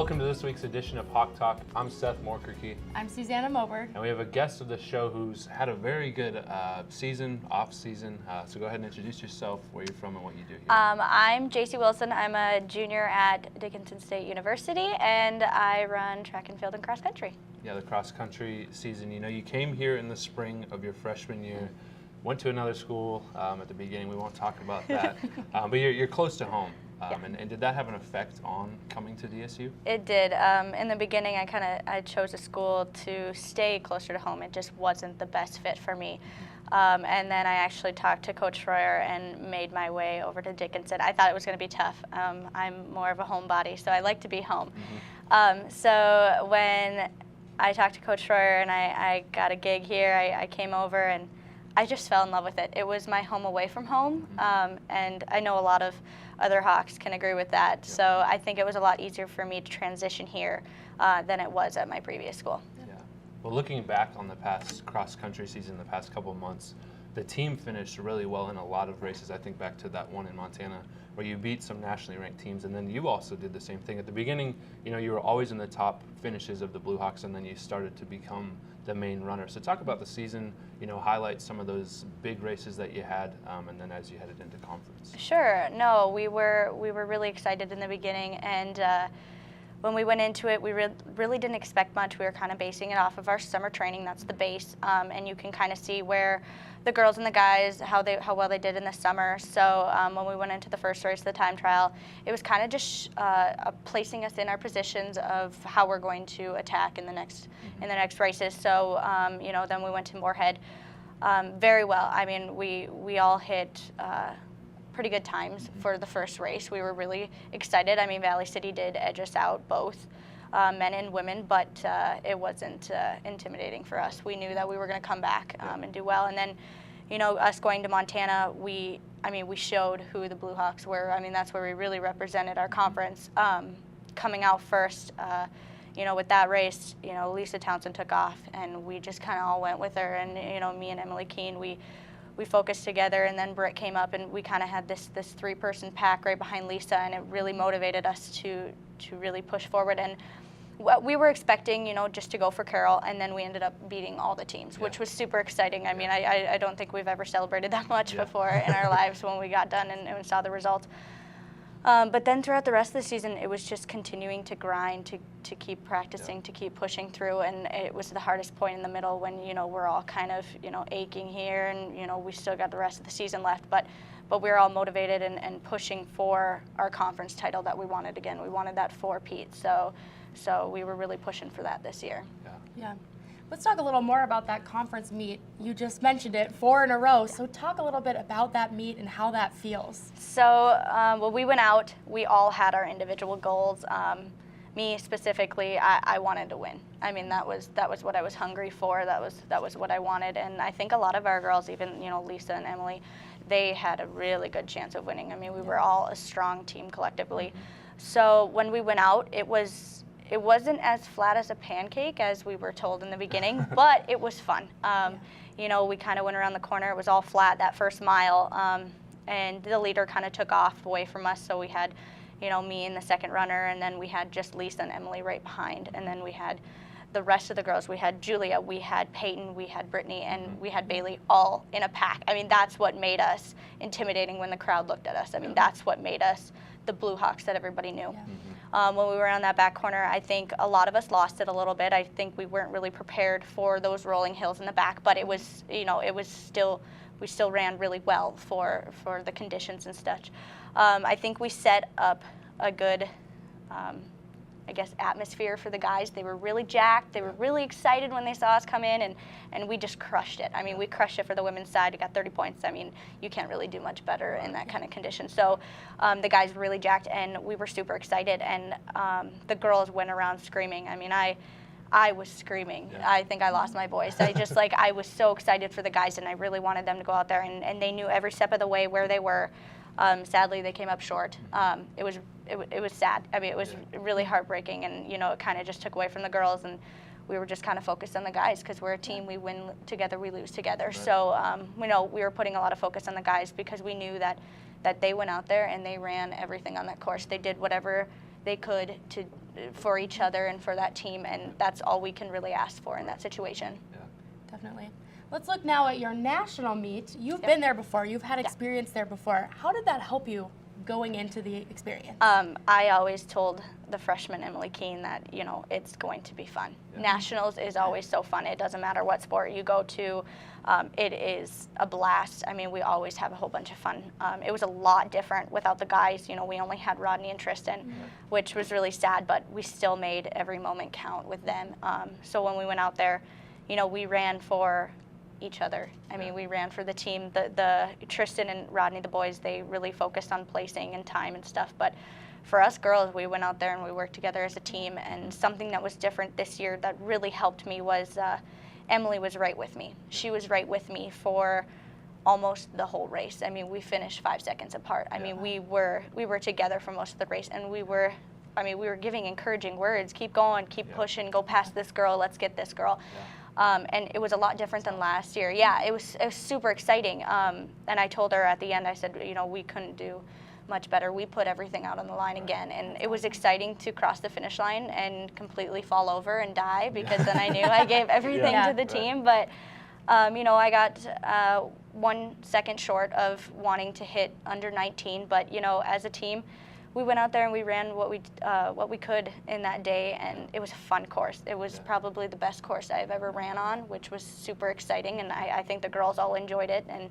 welcome to this week's edition of Hawk Talk. I'm Seth Morkerke. I'm Susanna Moberg. And we have a guest of the show who's had a very good off-season. So go ahead and introduce yourself, where you're from, and what you do here. I'm JC Wilson. I'm a junior at Dickinson State University, and I run track and field and cross country. Yeah, the cross-country season. You know, you came here in the spring of your freshman year, went to another school at the beginning. We won't talk about that. But you're close to home. And did that have an effect on coming to DSU? It did. In the beginning, I chose a school to stay closer to home. It just wasn't the best fit for me. And then I actually talked to Coach Schroyer and made my way over to Dickinson. I thought it was going to be tough. I'm more of a homebody, so I like to be home. So when I talked to Coach Schroyer and I got a gig here, I came over and I just fell in love with it. It was my home away from home, and I know a lot of other Hawks can agree with that. Yep. So I think it was a lot easier for me to transition here than it was at my previous school. Yeah. Well, looking back on the past cross-country season, the past couple of months, the team finished really well in a lot of races. I think back to that one in Montana where you beat some nationally ranked teams, and then you also did the same thing. At the beginning, you know, you were always in the top finishes of the Blue Hawks, and then you started to become the main runner. So talk about the season, you know, highlight some of those big races that you had, and then as you headed into conference. Sure. No, we were really excited in the beginning, and when we went into it, we really didn't expect much. We were kind of basing it off of our summer training. That's the base, and you can kind of see where the girls and the guys, how well they did in the summer. So when we went into the first race, the time trial, it was kind of just placing us in our positions of how we're going to attack in the next races. So you know, then we went to Moorhead very well. I mean, we all hit pretty good times for the first race. We were really excited. I mean, Valley City did edge us out, both men and women, but it wasn't intimidating for us. We knew that we were going to come back and do well. And then, you know, us going to Montana, we showed who the Blue Hawks were. I mean, that's where we really represented our conference. Coming out first, you know, with that race, you know, Lisa Townsend took off, and we just kind of all went with her. And, you know, me and Emily Keene, we focused together, and then Britt came up, and we kind of had this three-person pack right behind Lisa, and it really motivated us to really push forward. And we were expecting, you know, just to go for Carroll, and then we ended up beating all the teams, which was super exciting. I mean, I don't think we've ever celebrated that much before in our lives when we got done and saw the results. But then throughout the rest of the season, it was just continuing to grind, to keep practicing, to keep pushing through, and it was the hardest point in the middle when, you know, we're all kind of, you know, aching here, and, you know, we still got the rest of the season left, but we were all motivated and pushing for our conference title that we wanted again. We wanted that 4-peat, so we were really pushing for that this year. Yeah. Let's talk a little more about that conference meet. You just mentioned it, 4 in a row. So talk a little bit about that meet and how that feels. So when we went out, we all had our individual goals. Me specifically, I wanted to win. I mean, that was what I was hungry for. That was what I wanted. And I think a lot of our girls, even, you know, Lisa and Emily, they had a really good chance of winning. I mean, we were all a strong team collectively. So when we went out, it wasn't as flat as a pancake as we were told in the beginning, but it was fun. You know, we kind of went around the corner. It was all flat that first mile, and the leader kind of took off away from us. So we had, you know, me and the second runner, and then we had just Lisa and Emily right behind. And then we had the rest of the girls. We had Julia, we had Peyton, we had Brittany, and we had Bailey all in a pack. I mean, that's what made us intimidating when the crowd looked at us. I mean, that's what made us the Blue Hawks that everybody knew. When we were on that back corner, I think a lot of us lost it a little bit. I think we weren't really prepared for those rolling hills in the back, but it was, you know, it was still, we still ran really well for the conditions and such. I think we set up a good, I guess, atmosphere for the guys. They were really jacked. They were really excited when they saw us come in, and we just crushed it. I mean, we crushed it for the women's side. We got 30 points. I mean, you can't really do much better in that kind of condition. So the guys were really jacked, and we were super excited. And the girls went around screaming. I mean, I was screaming. I think I lost my voice. I was so excited for the guys, and I really wanted them to go out there, and they knew every step of the way where they were. Sadly, they came up short. It was sad. I mean, it was really heartbreaking, and, you know, it kind of just took away from the girls, and we were just kind of focused on the guys because we're a team. We win together, we lose together. Right. So, you know, we were putting a lot of focus on the guys because we knew that they went out there and they ran everything on that course. They did whatever they could for each other and for that team, and that's all we can really ask for in that situation. Yeah. Definitely. Let's look now at your national meet. You've been there before. You've had experience there before. How did that help you going into the experience? I always told the freshman Emily Keene that, you know, it's going to be fun. Yeah. Nationals is always so fun. It doesn't matter what sport you go to. It is a blast. I mean, we always have a whole bunch of fun. It was a lot different without the guys. You know, we only had Rodney and Tristan, which was really sad, but we still made every moment count with them. So when we went out there, you know, we ran for each other. I mean, we ran for the team. The Tristan and Rodney, the boys, they really focused on placing and time and stuff. But for us girls, we went out there and we worked together as a team. And something that was different this year that really helped me was Emily was right with me. She was right with me for almost the whole race. I mean, we finished 5 seconds apart. I mean, we were together for most of the race, and we were giving encouraging words. Keep going, keep pushing, go past this girl. Let's get this girl. And it was a lot different than last year. Yeah, it was super exciting. And I told her at the end, I said, you know, we couldn't do much better. We put everything out on the line again, and it was exciting to cross the finish line and completely fall over and die, because then I knew I gave everything to the team. But you know, I got 1 second short of wanting to hit under 19. But you know, as a team, we went out there and we ran what we could in that day, and it was a fun course. It was probably the best course I've ever ran on, which was super exciting, and I think the girls all enjoyed it, and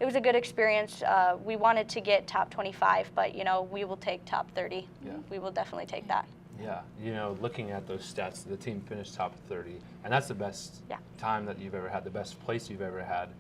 it was a good experience. We wanted to get top 25, but you know, we will take top 30. We will definitely take that. Yeah, you know, looking at those stats, the team finished top 30, and that's the best time that you've ever had, the best place you've ever had.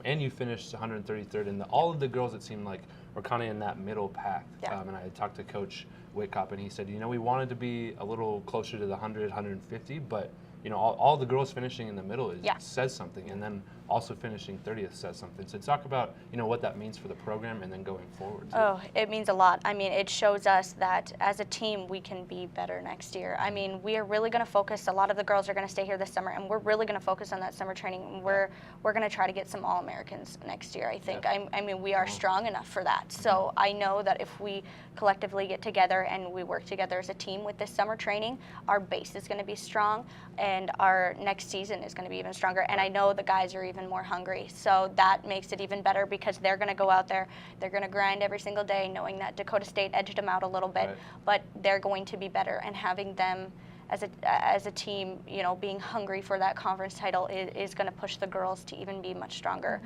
And you finished 133rd, and all of the girls, it seemed like, were kind of in that middle pack. And I talked to Coach Whitcop, and he said, you know, we wanted to be a little closer to the 100, 150, but, you know, all the girls finishing in the middle says something, and then also finishing 30th says something. So talk about, you know, what that means for the program and then going forward, too. Oh, it means a lot. I mean, it shows us that as a team, we can be better next year. I mean, we are really going to focus. A lot of the girls are going to stay here this summer, and we're really going to focus on that summer training. We're going to try to get some All-Americans next year, I think. I mean, we are strong enough for that. So I know that if we collectively get together and we work together as a team with this summer training, our base is going to be strong, and our next season is going to be even stronger. And I know the guys are even more hungry, so that makes it even better, because they're going to go out there, they're going to grind every single day, knowing that Dakota State edged them out a little bit, but they're going to be better, and having them as a team, you know, being hungry for that conference title is going to push the girls to even be much stronger.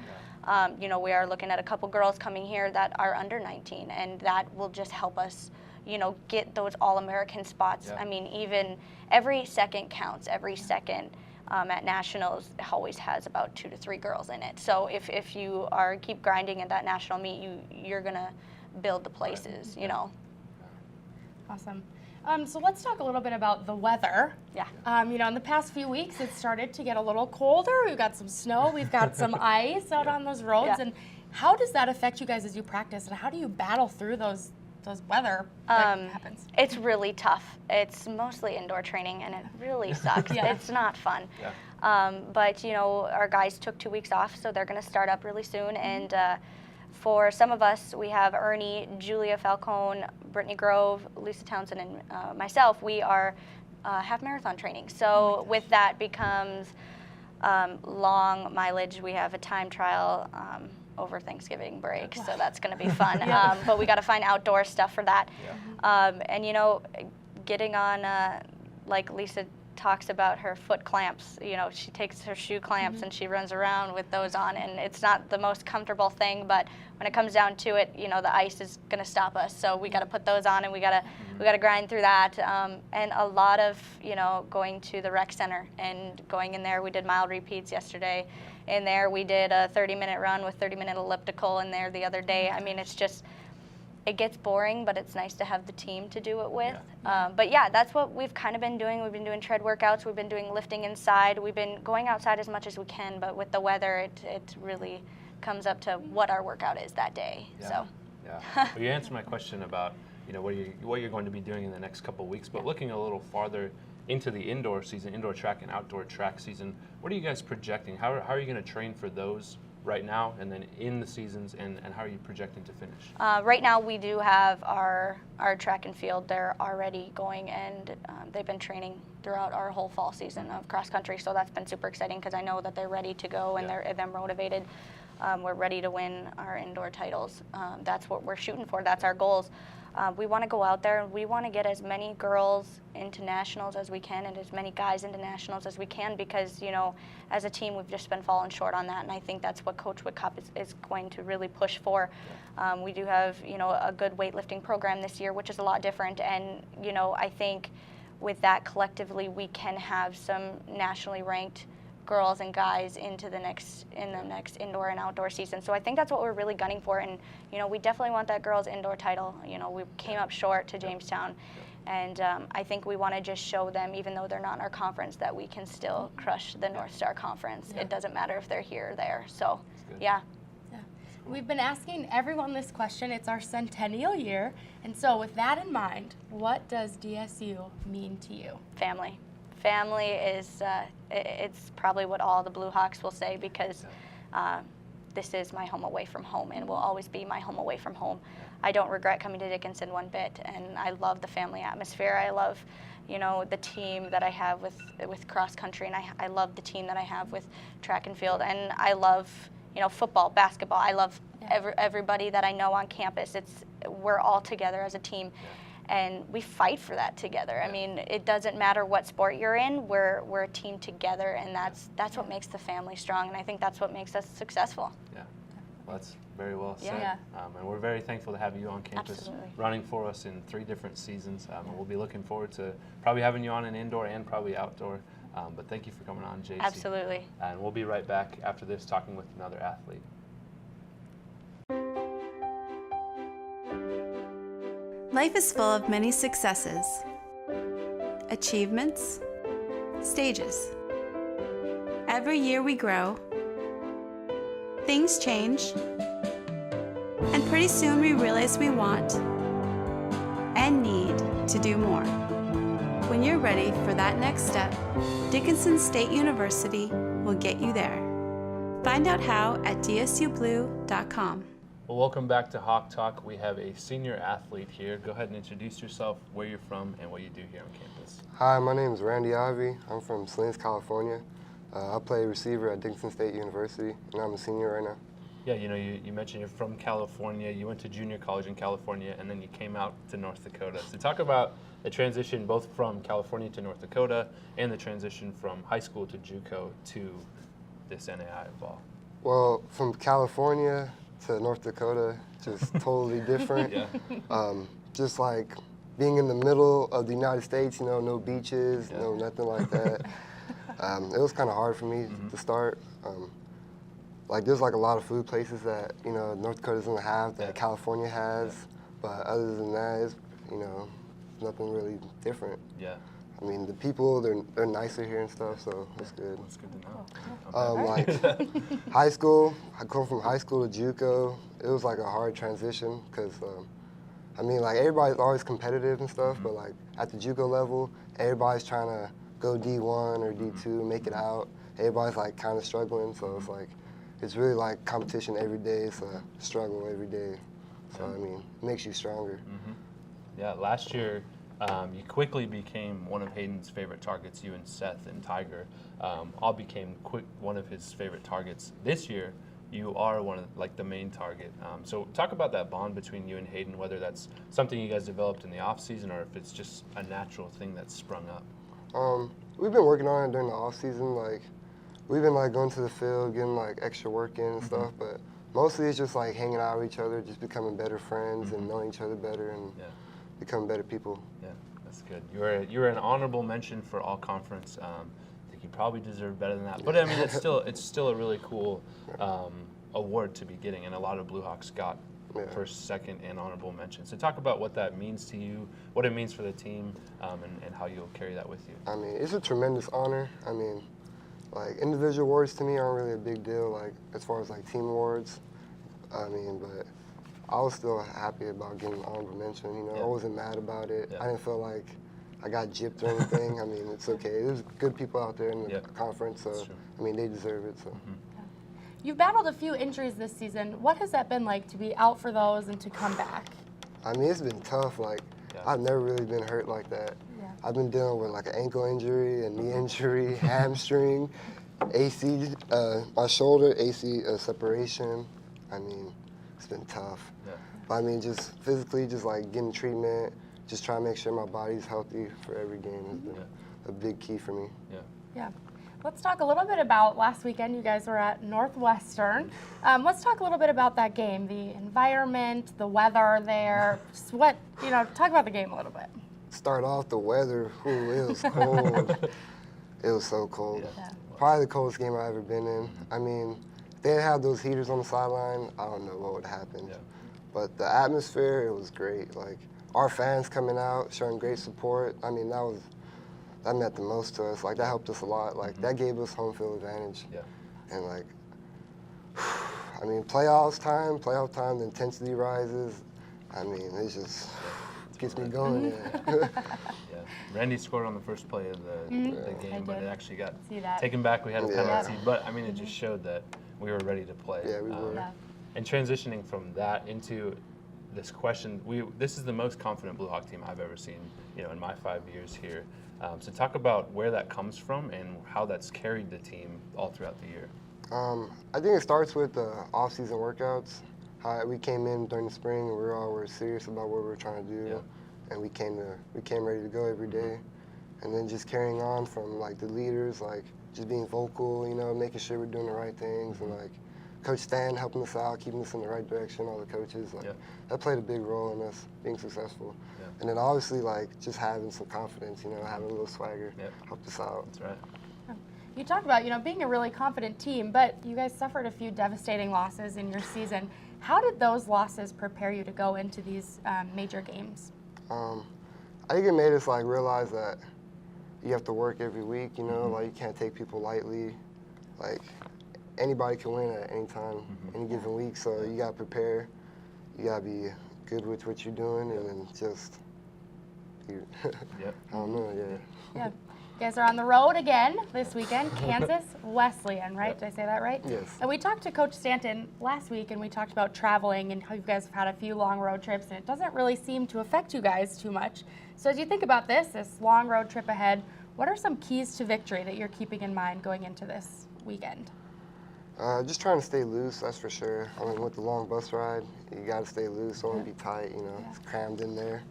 You know, we are looking at a couple girls coming here that are under 19, and that will just help us, you know, get those All-American spots. I mean, even every second counts. Every second at nationals always has about 2 to 3 girls in it. So if you keep grinding at that national meet, you're gonna build the places, you know. Awesome. So let's talk a little bit about the weather. Yeah. You know, in the past few weeks, it started to get a little colder. We've got some snow. We've got some ice out on those roads. And how does that affect you guys as you practice? And how do you battle through those weather that happens? It's really tough. It's mostly indoor training, and it really sucks. It's not fun. But you know, our guys took 2 weeks off, so they're going to start up really soon. And for some of us, we have Ernie, Julia Falcone, Brittany Grove, Lisa Townsend, and myself. We are half marathon training. So with that becomes long mileage. We have a time trial over Thanksgiving break, so that's going to be fun. But we got to find outdoor stuff for that. And you know, getting on, like Lisa talks about her foot clamps. You know, she takes her shoe clamps and she runs around with those on, and it's not the most comfortable thing, but when it comes down to it, you know, the ice is going to stop us, so we got to put those on, and we got to grind through that. And a lot of, you know, going to the rec center and going in there. We did mile repeats yesterday. In there, we did a 30-minute run with 30-minute elliptical in there the other day. I mean, it's just, it gets boring, but it's nice to have the team to do it with. But yeah, that's what we've kind of been doing. We've been doing tread workouts. We've been doing lifting inside. We've been going outside as much as we can, but with the weather, it really comes up to what our workout is that day. So. Well, you answered my question about, you know, what you're going to be doing in the next couple of weeks, but looking a little farther into the indoor season, indoor track and outdoor track season, what are you guys projecting? How are you going to train for those right now, and then in the seasons, and how are you projecting to finish? Right now, we do have our track and field. They're already going, and they've been training throughout our whole fall season of cross country. So that's been super exciting because I know that they're ready to go and they're motivated. We're ready to win our indoor titles. That's what we're shooting for. That's our goals. We want to go out there and we want to get as many girls into nationals as we can and as many guys into nationals as we can because, you know, as a team, we've just been falling short on that. And I think that's what Coach Whitcup is going to really push for. We do have, you know, a good weightlifting program this year, which is a lot different. And, you know, I think with that collectively, we can have some nationally ranked girls and guys into the next indoor and outdoor season. So I think that's what we're really gunning for, and you know we definitely want that girls indoor title. You know, we came up short to Jamestown, and I think we want to just show them, even though they're not in our conference, that we can still crush the North Star Conference. It doesn't matter if they're here or there. So yeah. We've been asking everyone this question. It's our centennial year, and so with that in mind, what does DSU mean to you? Family. Family is, it's probably what all the Blue Hawks will say because this is my home away from home and will always be my home away from home. I don't regret coming to Dickinson one bit, and I love the family atmosphere. I love, you know, the team that I have with cross country, and I love the team that I have with track and field, and I love, you know, football, basketball. I love everybody that I know on campus. We're all together as a team. And we fight for that together. I mean, it doesn't matter what sport you're in. We're a team together, and that's what makes the family strong. And I think that's what makes us successful. Yeah, well, that's very well said. Yeah. And we're very thankful to have you on campus, running for us in 3 different seasons. And we'll be looking forward to probably having you on in indoor and probably outdoor. But thank you for coming on, JC. Absolutely. And we'll be right back after this, talking with another athlete. Life is full of many successes, achievements, stages. Every year we grow, things change, and pretty soon we realize we want and need to do more. When you're ready for that next step, Dickinson State University will get you there. Find out how at dsublue.com. Well, welcome back to Hawk Talk. We have a senior athlete here. Go ahead and introduce yourself, where you're from, and what you do here on campus. Hi, my name is Randy Ivey. I'm from Salinas, California. I play receiver at Dickinson State University, and I'm a senior right now. Yeah, you know, you mentioned you're from California. You went to junior college in California, and then you came out to North Dakota. So talk about the transition both from California to North Dakota and the transition from high school to JUCO to this NAI ball. Well, from California to North Dakota, just totally different. Just like being in the middle of the United States, you know, no beaches, no nothing like that. It was kind of hard for me to start. Like there's like a lot of food places that, you know, North Dakota doesn't have that California has, but other than that, it's, you know, nothing really different. Yeah. I mean, the people, they're nicer here and stuff, so it's good. That's good to know. Like high school, I come from high school to JUCO. It was like a hard transition because, I mean, like everybody's always competitive and stuff, but like at the JUCO level, everybody's trying to go D1 or D2, make it out. Everybody's like kind of struggling, so it's like, it's really like competition every day. It's a struggle every day. So, I mean, it makes you stronger. Yeah, last year, you quickly became one of Hayden's favorite targets. You and Seth and Tiger all became one of his favorite targets. This year, you are one of like the main target. So talk about that bond between you and Hayden, whether that's something you guys developed in the off season or if it's just a natural thing that's sprung up. We've been working on it during the off season. Like we've been like going to the field, getting like extra work in and stuff. But mostly it's just like hanging out with each other, just becoming better friends and knowing each other better and becoming better people. Yeah, that's good. You're an honorable mention for all conference. I think you probably deserve better than that. But I mean, it's still a really cool award to be getting, and a lot of Blue Hawks got first, second, and honorable mention. So talk about what that means to you, what it means for the team, and how you'll carry that with you. I mean, it's a tremendous honor. I mean, like individual awards to me aren't really a big deal. Like as far as like team awards, I mean, but I was still happy about getting an honorable mention. You know, I wasn't mad about it. I didn't feel like I got gypped or anything. I mean, it's okay. There's good people out there in the conference, so I mean, they deserve it. So. You've battled a few injuries this season. What has that been like to be out for those and to come back? I mean, it's been tough. Like, I've never really been hurt like that. Yeah. I've been dealing with like an ankle injury, a knee injury, hamstring, AC, my shoulder, AC separation. I mean, it's been tough. Yeah. But I mean, just physically, just like getting treatment, just trying to make sure my body's healthy for every game has been a big key for me. Yeah. Let's talk a little bit about last weekend. You guys were at Northwestern. Let's talk a little bit about that game, the environment, the weather there. Just talk about the game a little bit. Start off the weather. Ooh, it was cold. It was so cold. Yeah. Probably the coldest game I've ever been in. I mean, if they had those heaters on the sideline, I don't know what would happen. Yeah. But the atmosphere, it was great. Like, our fans coming out, showing great support. I mean, that meant the most to us. Like, that helped us a lot. Like, that gave us home field advantage. Yeah. And like, I mean, playoff time, the intensity rises. I mean, it just gets me going. Yeah. Yeah. Randy scored on the first play of the game, but it actually got taken back. We had a penalty, but I mean, it just showed that we were ready to play. Yeah, we were. And transitioning from that into this question, this is the most confident Blue Hawk team I've ever seen, in my 5 years here. So talk about where that comes from and how that's carried the team all throughout the year. I think it starts with the off-season workouts. How we came in during the spring and we were serious about what we were trying to do, and we came ready to go every day. And then just carrying on from like the leaders, like just being vocal, making sure we're doing the right things, and like Coach Stan helping us out, keeping us in the right direction, all the coaches, that played a big role in us being successful. Yeah. And then obviously like just having some confidence, having a little swagger helped us out. That's right. You talked about, being a really confident team, but you guys suffered a few devastating losses in your season. How did those losses prepare you to go into these major games? I think it made us like realize that you have to work every week, like you can't take people lightly. Like anybody can win at any time, any given week, so you gotta prepare. You gotta be good with what you're doing, and then just, I don't know, Yeah. You guys are on the road again this weekend, Kansas Wesleyan, right? Did I say that right? Yes. And we talked to Coach Stanton last week, and we talked about traveling and how you guys have had a few long road trips, and it doesn't really seem to affect you guys too much. So as you think about this long road trip ahead, what are some keys to victory that you're keeping in mind going into this weekend? Just trying to stay loose, that's for sure. I mean, with the long bus ride, you got to stay loose, don't want to be tight, it's crammed in there.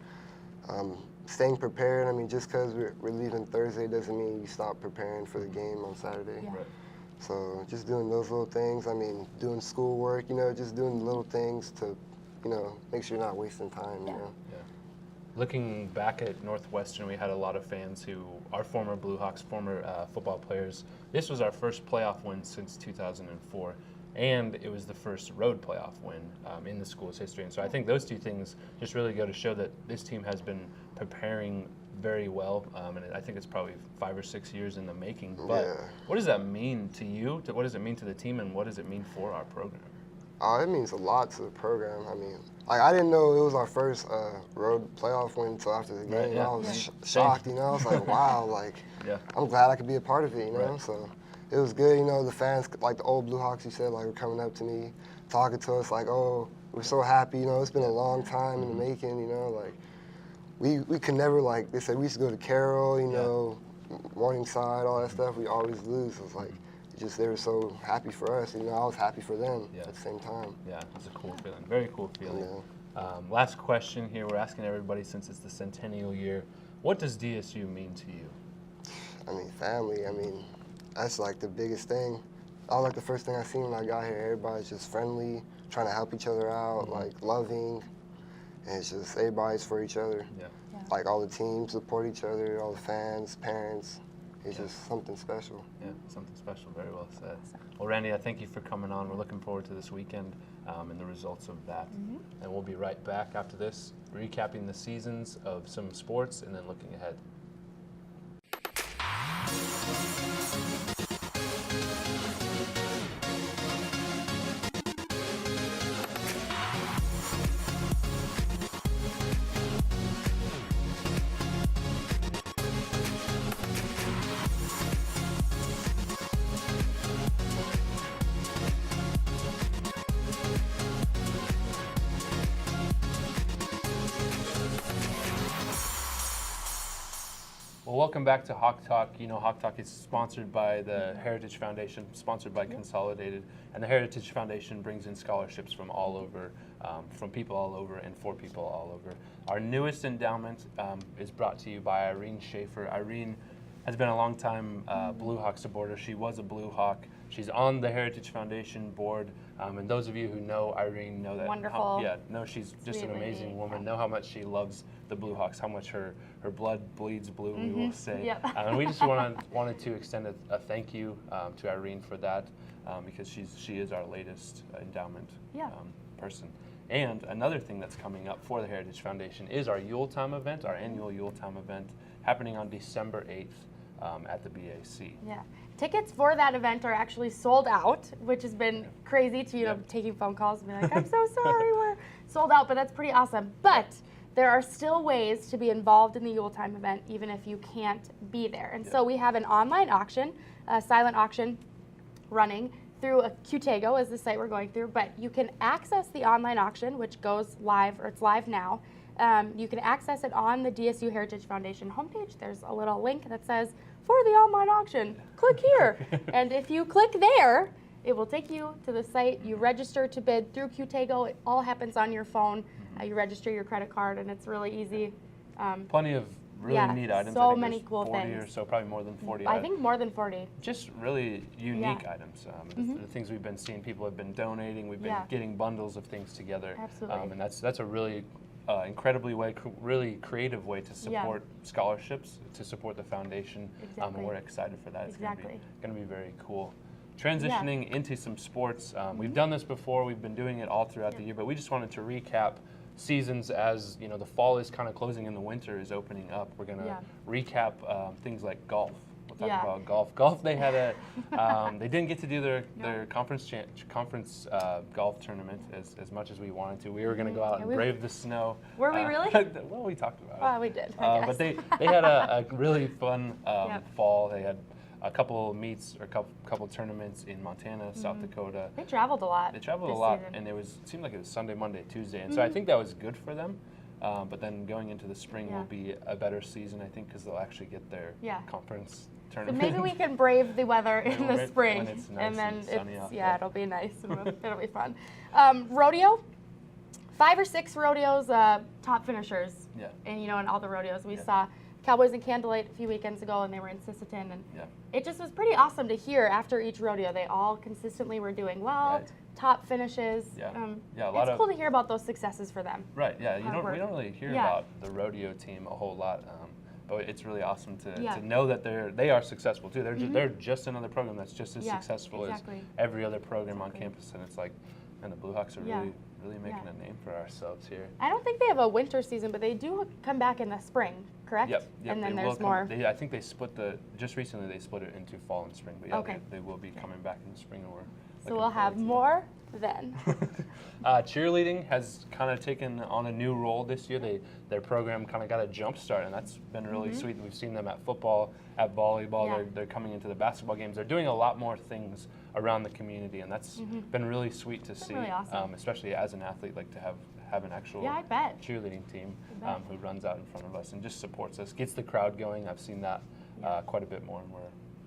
Staying prepared, I mean, just because we're leaving Thursday doesn't mean you stop preparing for the game on Saturday. Yeah. Right. So just doing those little things, I mean, doing schoolwork, just doing little things to, make sure you're not wasting time, Yeah. Looking back at Northwestern, we had a lot of fans who are former Blue Hawks, former football players. This was our first playoff win since 2004, and it was the first road playoff win in the school's history. And so I think those two things just really go to show that this team has been preparing very well, and I think it's probably 5 or 6 years in the making. But what does that mean to you? What does it mean to the team, and what does it mean for our program? It means a lot to the program. I mean, like, I didn't know it was our first road playoff win until after the game. Right, yeah. I was shocked, I was like, wow, like, I'm glad I could be a part of it, Right. So it was good, the fans, like the old Blue Hawks, you said, like, were coming up to me, talking to us, like, oh, we're so happy, it's been a long time in the making, like, we could never, like, they said we used to go to Carroll, Morningside, all that stuff, we always lose. It was like, they were so happy for us, I was happy for them at the same time. Yeah, it's a cool feeling, very cool feeling. Last question here, we're asking everybody since it's the centennial year, what does DSU mean to you? I mean, family, that's like the biggest thing. That was like the first thing I seen when I got here. Everybody's just friendly, trying to help each other out, like loving, and it's just everybody's for each other. Like all the teams support each other, all the fans, parents. It's just something special. Yeah, something special. Very well said. Well, Randy, I thank you for coming on. We're looking forward to this weekend and the results of that. And we'll be right back after this, recapping the seasons of some sports and then looking ahead. Well, welcome back to Hawk Talk. You know, Hawk Talk is sponsored by the Heritage Foundation, sponsored by Consolidated, and the Heritage Foundation brings in scholarships from all over, from people all over and for people all over. Our newest endowment is brought to you by Irene Schaefer. Irene has been a long time Blue Hawk supporter. She was a Blue Hawk. She's on the Heritage Foundation board, and those of you who know Irene know that. Wonderful. She's just an Sweet amazing lady. woman. Know how much she loves the Blue Hawks, how much her blood bleeds blue, we will say. Yep. And we just wanted to extend a thank you to Irene for that, because she is our latest endowment person. And another thing that's coming up for the Heritage Foundation is our Yuletime event, our annual Yuletime event, happening on December 8th at the BAC. Yeah. Tickets for that event are actually sold out, which has been crazy to, know, taking phone calls and be like, I'm so sorry, we're sold out, but that's pretty awesome. But there are still ways to be involved in the Yuletime event, even if you can't be there. And so we have an online auction, a silent auction running through a Qtego is the site we're going through, but you can access the online auction, which goes live, or it's live now. You can access it on the DSU Heritage Foundation homepage. There's a little link that says, for the online auction, click here. And if you click there, it will take you to the site. You register to bid through Qtego. It all happens on your phone. You register your credit card, and it's really easy. Plenty of really neat items. So I think many there's cool 40 things. or so, probably more than 40 I think more than 40. Just really unique items. The things we've been seeing, people have been donating. We've been getting bundles of things together. Absolutely. And that's a really really creative way to support scholarships, to support the foundation. Exactly. And we're excited for that. It's Exactly. going to be very cool. Transitioning into some sports, we've done this before. We've been doing it all throughout the year, but we just wanted to recap seasons as the fall is kind of closing and the winter is opening up. We're going to recap things like golf. We'll talk about golf. Golf, they had they didn't get to do their conference golf tournament as much as we wanted to. We were going to go out and brave the snow. Were we really? Well, we talked about it. Well, we did. I guess. But they had a really fun fall. They had a couple of meets or a couple tournaments in Montana, South Dakota. They traveled a lot. They traveled a this lot, season. and it seemed like it was Sunday, Monday, Tuesday, and so I think that was good for them. But then going into the spring will be a better season, I think, because they'll actually get their conference So tournament. maybe we can brave the weather in the spring, when it's nice and then and sunny out it'll be nice and it'll be fun. Rodeo, 5 or 6 rodeos, top finishers. Yeah. And in all the rodeos we saw Cowboys and Candlelight a few weekends ago, and they were in Sisseton, and it just was pretty awesome to hear after each rodeo they all consistently were doing well, top finishes. It's cool to hear about those successes for them. Right. Yeah. We don't really hear about the rodeo team a whole lot. But it's really awesome to know that they are successful too. They're just another program that's just as successful as every other program on campus, and it's like, and the Blue Hawks are really making a name for ourselves here. I don't think they have a winter season, but they do come back in the spring, correct? Yep. And then they there's will more. I think they just recently they split it into fall and spring, but they will be coming back in the spring, and we're So we'll have more then. Cheerleading has kind of taken on a new role this year. Their program kind of got a jump start, and that's been really sweet. We've seen them at football, at volleyball. They're coming into the basketball games. They're doing a lot more things around the community, and that's been really sweet to see. Really awesome. Especially as an athlete, like to have an actual I bet. cheerleading team who runs out in front of us and just supports us, gets the crowd going. I've seen that quite a bit more, and we're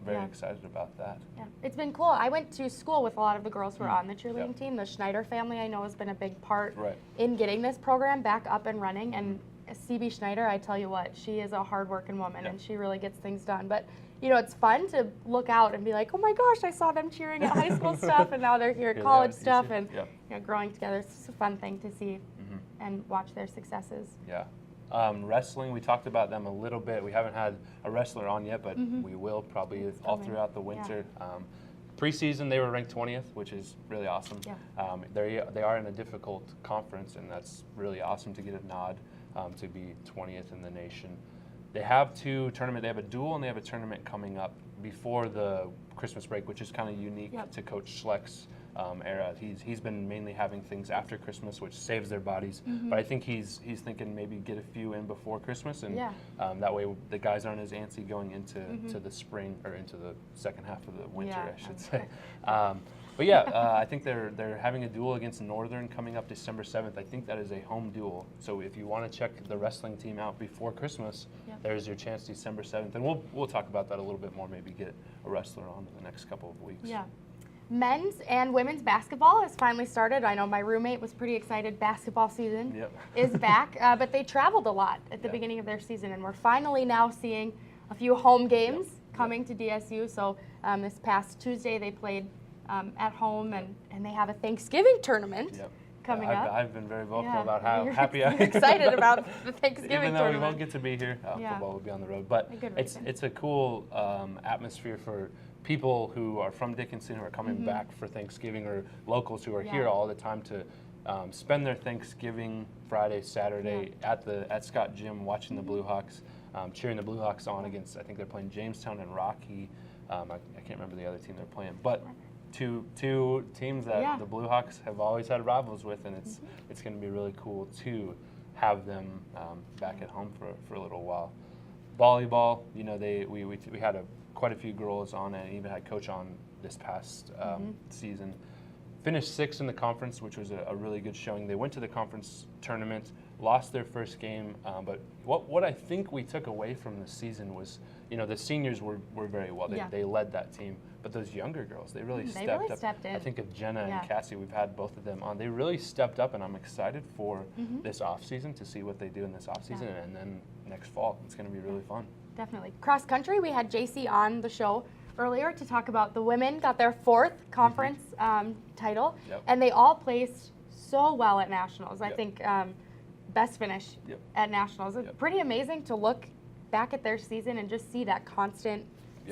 very excited about that. Yeah, it's been cool. I went to school with a lot of the girls who are on the cheerleading team. The Schneider family, I know, has been a big part in getting this program back up and running. And CB Schneider, I tell you what, she is a hard-working woman, and she really gets things done. But it's fun to look out and be like, oh my gosh, I saw them cheering at high school stuff, and now they're here at college stuff, and growing together. It's just a fun thing to see and watch their successes. Yeah. Wrestling, we talked about them a little bit. We haven't had a wrestler on yet, but we will probably all throughout the winter. Preseason, they were ranked 20th, which is really awesome. They are in a difficult conference, and that's really awesome to get a nod to be 20th in the nation. They have 2 tournaments. They have a dual and they have a tournament coming up before the Christmas break, which is kind of unique to Coach Schleck's era. He's been mainly having things after Christmas, which saves their bodies. But I think he's thinking maybe get a few in before Christmas, and that way the guys aren't as antsy going into to the spring or into the second half of the winter, I should say. But yeah, I think they're having a duel against Northern coming up December 7th. I think that is a home duel. So if you want to check the wrestling team out before Christmas, there's your chance December 7th. And we'll talk about that a little bit more, maybe get a wrestler on in the next couple of weeks. Yeah. Men's and women's basketball has finally started. I know my roommate was pretty excited. Basketball season is back, but they traveled a lot at the beginning of their season, and we're finally now seeing a few home games coming to DSU. So this past Tuesday they played at home, and they have a Thanksgiving tournament coming up. I've been very vocal about how happy I am. Excited about the Thanksgiving tournament. Even though tournament. we won't get to be here, football will be on the road. But it's a cool atmosphere for people who are from Dickinson who are coming back for Thanksgiving, or locals who are here all the time to spend their Thanksgiving Friday, Saturday at Scott Gym watching the Blue Hawks, cheering the Blue Hawks on against, I think they're playing Jamestown and Rocky. I can't remember the other team they're playing, but two teams that the Blue Hawks have always had rivals with, and it's going to be really cool to have them back at home for a little while. Volleyball, you know, we had quite a few girls on it, and even had coach on this past season. Finished 6th in the conference, which was a really good showing. They went to the conference tournament, lost their first game, but what I think we took away from the season was, you know, the seniors were very well. They led that team, but those younger girls, they really stepped in. I think of Jenna and Cassie, we've had both of them on. They really stepped up, and I'm excited for this off season to see what they do in this off season, and then next fall. It's going to be really fun. Definitely. Cross country, we had JC on the show earlier to talk about the women got their 4th conference title, and they all placed so well at nationals. I think best finish at nationals. It's pretty amazing to look back at their season and just see that constant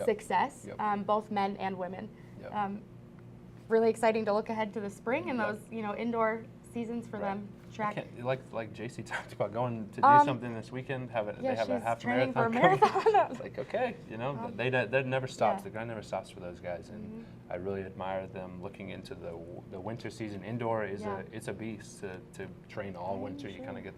success, both men and women. Really exciting to look ahead to the spring and those indoor seasons for them. Track. Like JC talked about going to do something this weekend. They have a half marathon. For a marathon. I was like, okay, that never stops. The grind never stops for those guys, and I really admire them looking into the winter season. Indoor is it's a beast to train all winter. You kind of get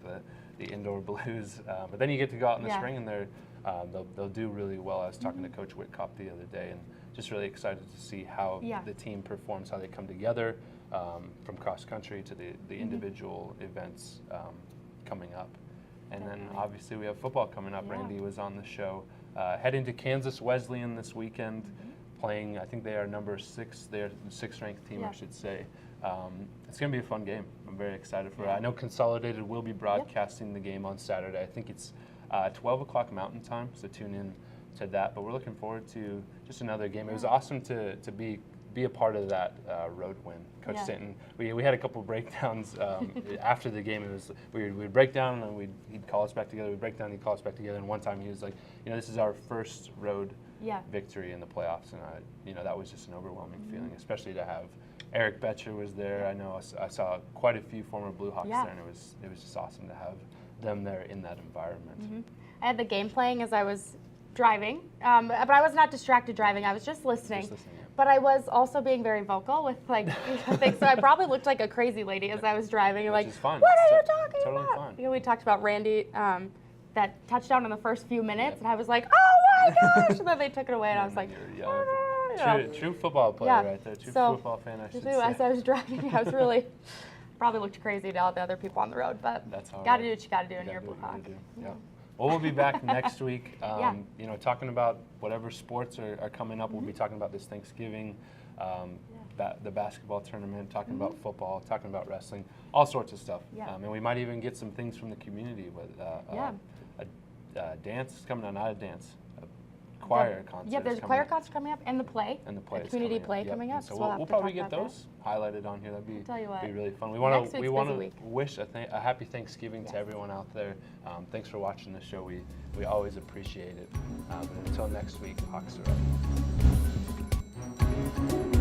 the indoor blues, but then you get to go out in the spring, and they'll do really well. I was talking to Coach Whitcop the other day, and just really excited to see how the team performs, how they come together. From cross country to the individual events coming up. And then obviously we have football coming up. Randy was on the show. Heading to Kansas Wesleyan this weekend, playing, I think they are number 6, they're the 6th ranked team, I should say. It's going to be a fun game. I'm very excited for it. I know Consolidated will be broadcasting the game on Saturday. I think it's 12 o'clock Mountain Time, so tune in to that. But we're looking forward to just another game. It was awesome to be a part of that road win. Coach Stanton, we had a couple breakdowns after the game. It was we'd break down and he'd call us back together. We'd break down, he'd call us back together. And one time he was like, this is our first road victory in the playoffs, and that was just an overwhelming feeling, especially to have Eric Betcher was there. I know I saw quite a few former Blue Hawks there, and it was just awesome to have them there in that environment. I had the game playing as I was driving, but I was not distracted driving. I was just listening. But I was also being very vocal with things. So I probably looked like a crazy lady as I was driving. Which is fine. What are you talking totally about? Fine. We talked about Randy, that touchdown in the first few minutes, and I was like, oh my gosh! And then they took it away, and I was like, true football player right there. True football fan, I should say. As I was driving, I was really probably looked crazy to all the other people on the road, but that's all got to do what you got to do in your Blue Hawk. Well, we'll be back next week, talking about whatever sports are coming up. We'll be talking about this Thanksgiving, the basketball tournament, talking about football, talking about wrestling, all sorts of stuff. And we might even get some things from the community with a dance coming on, not a dance, a choir concert. Yeah, there's a choir concert coming up, and the play. And the play. Community play coming up. So we'll probably get those highlighted on here. That'd be really fun. We want to wish a happy Thanksgiving to everyone out there. Thanks for watching the show. We always appreciate it. But until next week, Hawks are up.